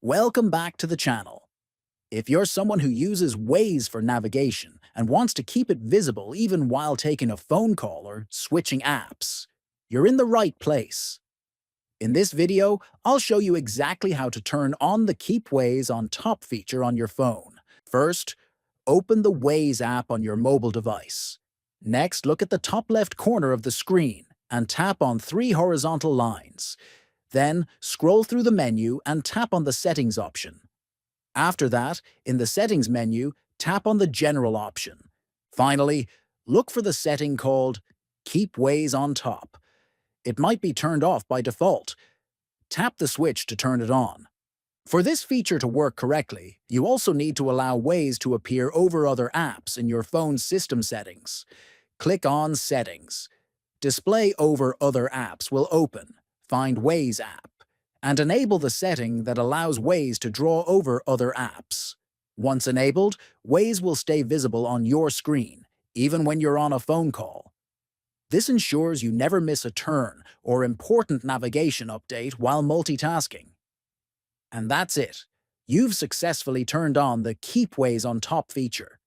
Welcome back to the channel. If you're someone who uses Waze for navigation and wants to keep it visible even while taking a phone call or switching apps, you're in the right place. In this video, I'll show you exactly how to turn on the Keep Waze on Top feature on your phone. First, open the Waze app on your mobile device. Next, look at the top left corner of the screen and tap on three horizontal lines. Then, scroll through the menu and tap on the Settings option. After that, in the Settings menu, tap on the General option. Finally, look for the setting called Keep Waze on Top. It might be turned off by default. Tap the switch to turn it on. For this feature to work correctly, you also need to allow Waze to appear over other apps in your phone's system settings. Click on Settings. Display over other apps will open. Find Waze app, and enable the setting that allows Waze to draw over other apps. Once enabled, Waze will stay visible on your screen, even when you're on a phone call. This ensures you never miss a turn or important navigation update while multitasking. And that's it. You've successfully turned on the Keep Waze on Top feature.